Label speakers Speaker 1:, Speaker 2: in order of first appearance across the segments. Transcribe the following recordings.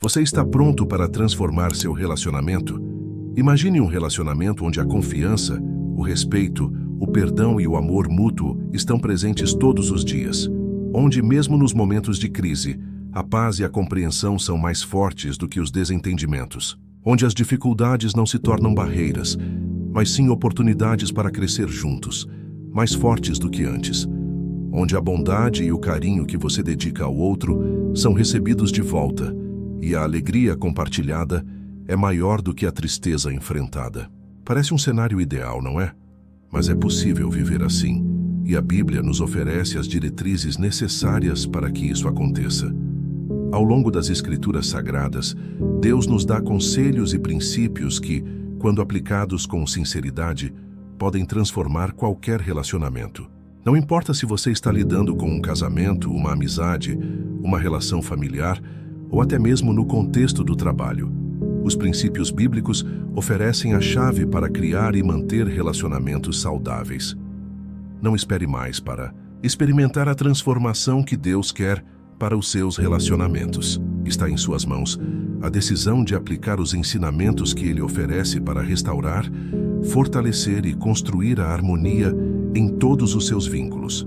Speaker 1: Você está pronto para transformar seu relacionamento? Imagine um relacionamento onde a confiança, o respeito, o perdão e o amor mútuo estão presentes todos os dias. Onde, mesmo nos momentos de crise, a paz e a compreensão são mais fortes do que os desentendimentos. Onde as dificuldades não se tornam barreiras, mas sim oportunidades para crescer juntos, mais fortes do que antes. Onde a bondade e o carinho que você dedica ao outro são recebidos de volta, e a alegria compartilhada é maior do que a tristeza enfrentada. Parece um cenário ideal, não é? Mas é possível viver assim, e a Bíblia nos oferece as diretrizes necessárias para que isso aconteça. Ao longo das Escrituras Sagradas, Deus nos dá conselhos e princípios que, quando aplicados com sinceridade, podem transformar qualquer relacionamento. Não importa se você está lidando com um casamento, uma amizade, uma relação familiar, ou até mesmo no contexto do trabalho. Os princípios bíblicos oferecem a chave para criar e manter relacionamentos saudáveis. Não espere mais para experimentar a transformação que Deus quer para os seus relacionamentos. Está em suas mãos a decisão de aplicar os ensinamentos que Ele oferece para restaurar, fortalecer e construir a harmonia em todos os seus vínculos.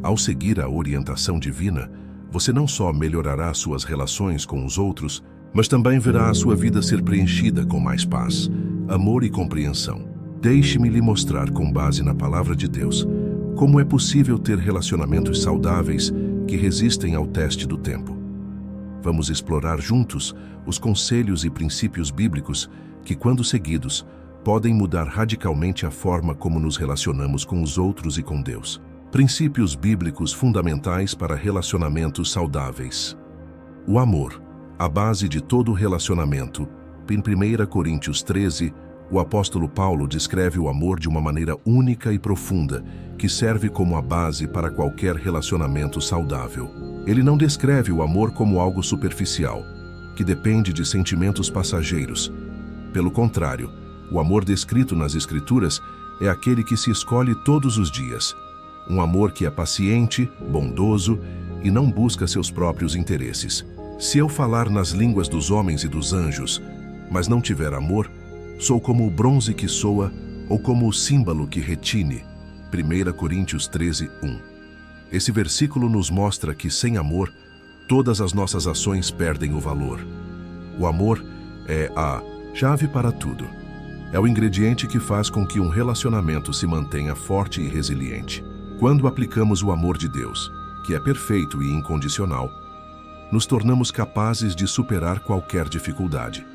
Speaker 1: Ao seguir a orientação divina, você não só melhorará suas relações com os outros, mas também verá a sua vida ser preenchida com mais paz, amor e compreensão. Deixe-me lhe mostrar, com base na palavra de Deus, como é possível ter relacionamentos saudáveis que resistem ao teste do tempo. Vamos explorar juntos os conselhos e princípios bíblicos que, quando seguidos, podem mudar radicalmente a forma como nos relacionamos com os outros e com Deus. Princípios bíblicos fundamentais para relacionamentos saudáveis. O amor, a base de todo relacionamento. Em 1 Coríntios 13, o apóstolo Paulo descreve o amor de uma maneira única e profunda, que serve como a base para qualquer relacionamento saudável. Ele não descreve o amor como algo superficial, que depende de sentimentos passageiros. Pelo contrário, o amor descrito nas Escrituras é aquele que se escolhe todos os dias. Um amor que é paciente, bondoso e não busca seus próprios interesses. Se eu falar nas línguas dos homens e dos anjos, mas não tiver amor, sou como o bronze que soa ou como o símbolo que retine. 1 Coríntios 13, 1. Esse versículo nos mostra que, sem amor, todas as nossas ações perdem o valor. O amor é a chave para tudo. É o ingrediente que faz com que um relacionamento se mantenha forte e resiliente. Quando aplicamos o amor de Deus, que é perfeito e incondicional, nos tornamos capazes de superar qualquer dificuldade.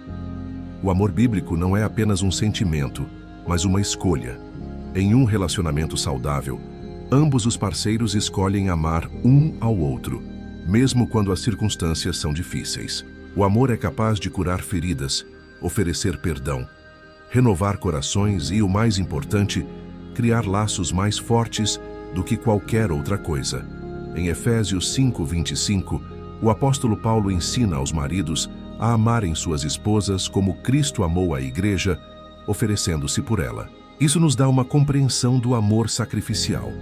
Speaker 1: O amor bíblico não é apenas um sentimento, mas uma escolha. Em um relacionamento saudável, ambos os parceiros escolhem amar um ao outro, mesmo quando as circunstâncias são difíceis. O amor é capaz de curar feridas, oferecer perdão, renovar corações e, o mais importante, criar laços mais fortes do que qualquer outra coisa. Em Efésios 5:25, o apóstolo Paulo ensina aos maridos a amarem suas esposas como Cristo amou a igreja, oferecendo-se por ela. Isso nos dá uma compreensão do amor sacrificial,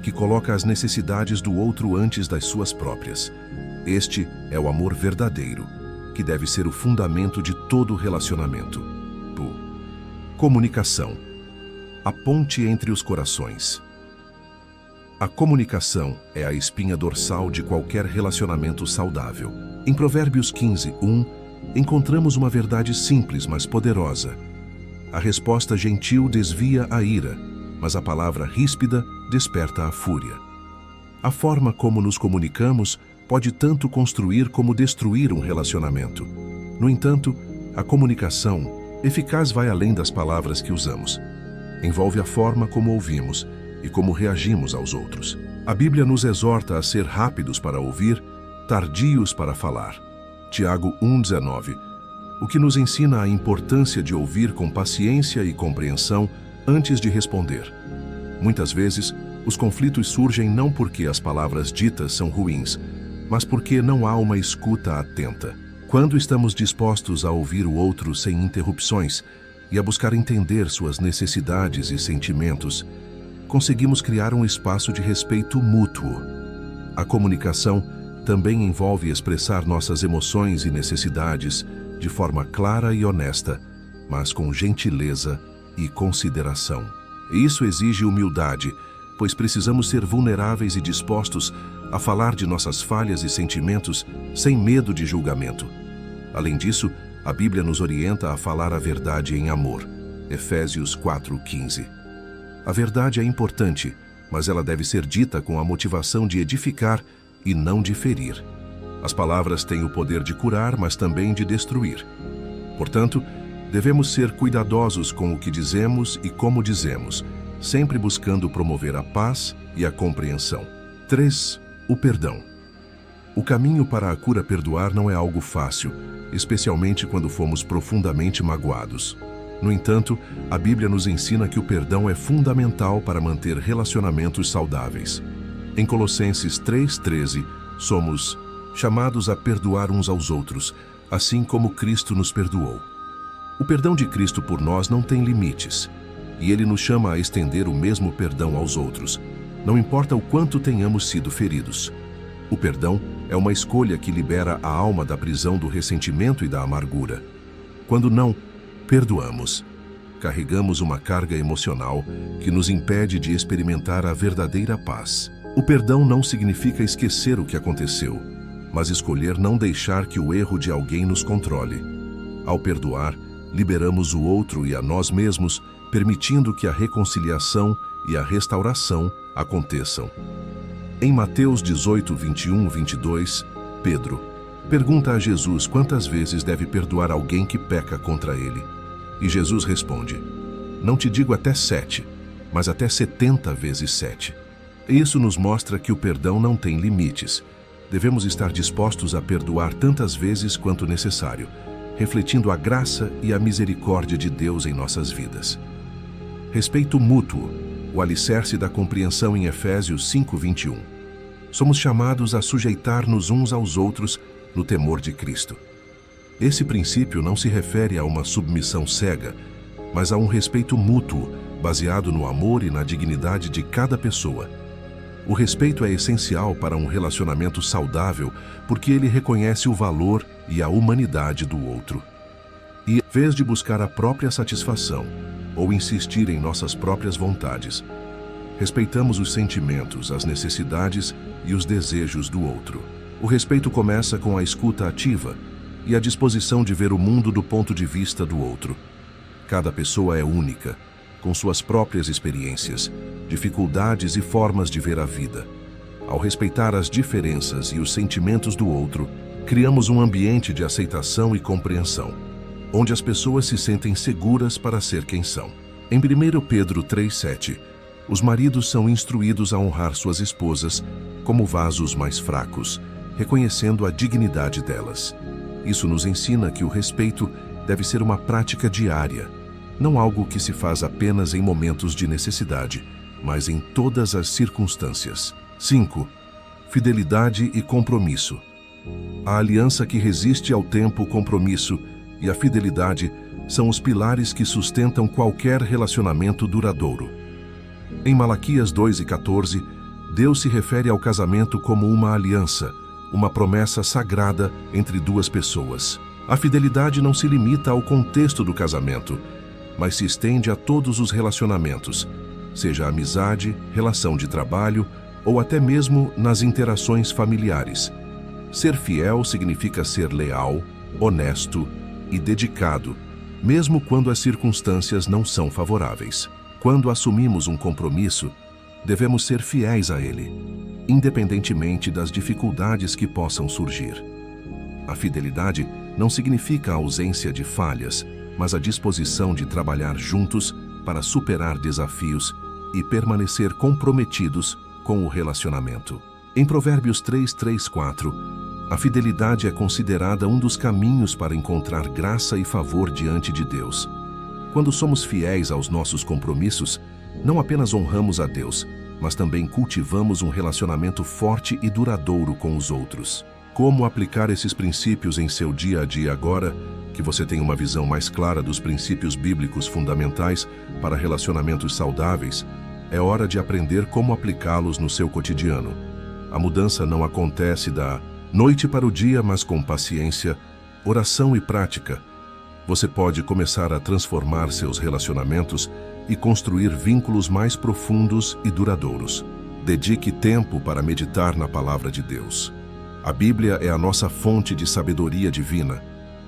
Speaker 1: que coloca as necessidades do outro antes das suas próprias. Este é o amor verdadeiro, que deve ser o fundamento de todo relacionamento. Comunicação. A ponte entre os corações. A comunicação é a espinha dorsal de qualquer relacionamento saudável. Em Provérbios 15:1, encontramos uma verdade simples, mas poderosa. A resposta gentil desvia a ira, mas a palavra ríspida desperta a fúria. A forma como nos comunicamos pode tanto construir como destruir um relacionamento. No entanto, a comunicação eficaz vai além das palavras que usamos. Envolve a forma como ouvimos e como reagimos aos outros. A Bíblia nos exorta a ser rápidos para ouvir, tardios para falar. Tiago 1:19, o que nos ensina a importância de ouvir com paciência e compreensão antes de responder. Muitas vezes, os conflitos surgem não porque as palavras ditas são ruins, mas porque não há uma escuta atenta. Quando estamos dispostos a ouvir o outro sem interrupções e a buscar entender suas necessidades e sentimentos, conseguimos criar um espaço de respeito mútuo. A comunicação também envolve expressar nossas emoções e necessidades de forma clara e honesta, mas com gentileza e consideração. Isso exige humildade, pois precisamos ser vulneráveis e dispostos a falar de nossas falhas e sentimentos sem medo de julgamento. Além disso, a Bíblia nos orienta a falar a verdade em amor. Efésios 4:15. A verdade é importante, mas ela deve ser dita com a motivação de edificar e não de ferir. As palavras têm o poder de curar, mas também de destruir. Portanto, devemos ser cuidadosos com o que dizemos e como dizemos, sempre buscando promover a paz e a compreensão. 3. O perdão. O caminho para a cura perdoar não é algo fácil, especialmente quando fomos profundamente magoados. No entanto, a Bíblia nos ensina que o perdão é fundamental para manter relacionamentos saudáveis. Em Colossenses 3:13, somos chamados a perdoar uns aos outros, assim como Cristo nos perdoou. O perdão de Cristo por nós não tem limites, e Ele nos chama a estender o mesmo perdão aos outros, não importa o quanto tenhamos sido feridos. O perdão é uma escolha que libera a alma da prisão do ressentimento e da amargura. Quando não perdoamos, carregamos uma carga emocional que nos impede de experimentar a verdadeira paz. O perdão não significa esquecer o que aconteceu, mas escolher não deixar que o erro de alguém nos controle. Ao perdoar, liberamos o outro e a nós mesmos, permitindo que a reconciliação e a restauração aconteçam. Em Mateus 18:21-22, Pedro pergunta a Jesus quantas vezes deve perdoar alguém que peca contra ele. E Jesus responde: não te digo até 7, mas até 70 vezes 7. Isso nos mostra que o perdão não tem limites. Devemos estar dispostos a perdoar tantas vezes quanto necessário, refletindo a graça e a misericórdia de Deus em nossas vidas. Respeito mútuo, o alicerce da compreensão em Efésios 5:21. Somos chamados a sujeitar-nos uns aos outros no temor de Cristo. Esse princípio não se refere a uma submissão cega, mas a um respeito mútuo, baseado no amor e na dignidade de cada pessoa. O respeito é essencial para um relacionamento saudável, porque ele reconhece o valor e a humanidade do outro. E, em vez de buscar a própria satisfação ou insistir em nossas próprias vontades, respeitamos os sentimentos, as necessidades e os desejos do outro. O respeito começa com a escuta ativa e a disposição de ver o mundo do ponto de vista do outro. Cada pessoa é única, com suas próprias experiências, dificuldades e formas de ver a vida. Ao respeitar as diferenças e os sentimentos do outro, criamos um ambiente de aceitação e compreensão, onde as pessoas se sentem seguras para ser quem são. Em 1 Pedro 3:7, os maridos são instruídos a honrar suas esposas como vasos mais fracos, reconhecendo a dignidade delas. Isso nos ensina que o respeito deve ser uma prática diária, não algo que se faz apenas em momentos de necessidade, mas em todas as circunstâncias. 5. Fidelidade e compromisso. A aliança que resiste ao tempo, o compromisso e a fidelidade são os pilares que sustentam qualquer relacionamento duradouro. Em Malaquias 2:14, Deus se refere ao casamento como uma aliança, uma promessa sagrada entre duas pessoas. A fidelidade não se limita ao contexto do casamento, mas se estende a todos os relacionamentos, seja amizade, relação de trabalho ou até mesmo nas interações familiares. Ser fiel significa ser leal, honesto e dedicado, mesmo quando as circunstâncias não são favoráveis. Quando assumimos um compromisso, devemos ser fiéis a ele, independentemente das dificuldades que possam surgir. A fidelidade não significa a ausência de falhas, mas a disposição de trabalhar juntos para superar desafios e permanecer comprometidos com o relacionamento. Em Provérbios 3:4, a fidelidade é considerada um dos caminhos para encontrar graça e favor diante de Deus. Quando somos fiéis aos nossos compromissos, não apenas honramos a Deus, mas também cultivamos um relacionamento forte e duradouro com os outros. Como aplicar esses princípios em seu dia a dia agora que você tem uma visão mais clara dos princípios bíblicos fundamentais para relacionamentos saudáveis? É hora de aprender como aplicá-los no seu cotidiano. A mudança não acontece da Noite para o dia, mas com paciência, oração e prática, você pode começar a transformar seus relacionamentos e construir vínculos mais profundos e duradouros. Dedique tempo para meditar na palavra de Deus. A Bíblia é a nossa fonte de sabedoria divina.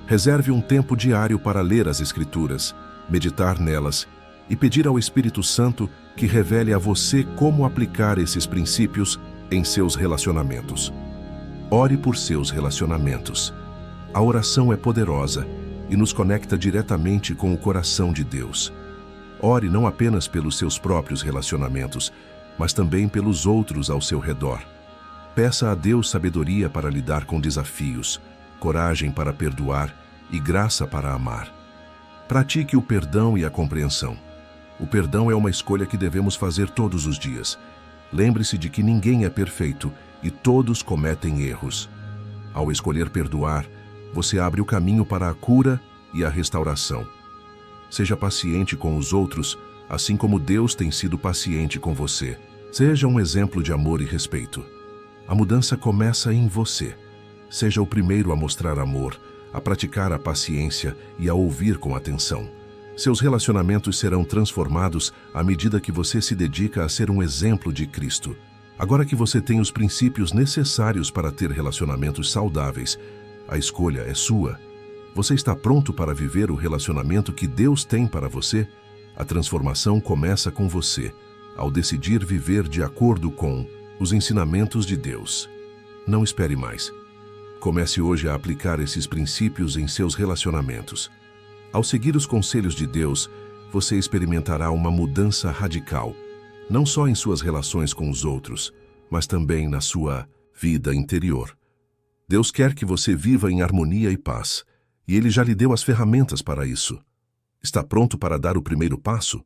Speaker 1: Reserve um tempo diário para ler as Escrituras, meditar nelas e pedir ao Espírito Santo que revele a você como aplicar esses princípios em seus relacionamentos. Ore por seus relacionamentos. A oração é poderosa e nos conecta diretamente com o coração de Deus. Ore não apenas pelos seus próprios relacionamentos, mas também pelos outros ao seu redor. Peça a Deus sabedoria para lidar com desafios, coragem para perdoar e graça para amar. Pratique o perdão e a compreensão. O perdão é uma escolha que devemos fazer todos os dias. Lembre-se de que ninguém é perfeito e todos cometem erros. Ao escolher perdoar, você abre o caminho para a cura e a restauração. Seja paciente com os outros, assim como Deus tem sido paciente com você. Seja um exemplo de amor e respeito. A mudança começa em você. Seja o primeiro a mostrar amor, a praticar a paciência e a ouvir com atenção. Seus relacionamentos serão transformados à medida que você se dedica a ser um exemplo de Cristo. Agora que você tem os princípios necessários para ter relacionamentos saudáveis, a escolha é sua. Você está pronto para viver o relacionamento que Deus tem para você? A transformação começa com você, ao decidir viver de acordo com os ensinamentos de Deus. Não espere mais. Comece hoje a aplicar esses princípios em seus relacionamentos. Ao seguir os conselhos de Deus, você experimentará uma mudança radical, não só em suas relações com os outros, mas também na sua vida interior. Deus quer que você viva em harmonia e paz, e Ele já lhe deu as ferramentas para isso. Está pronto para dar o primeiro passo?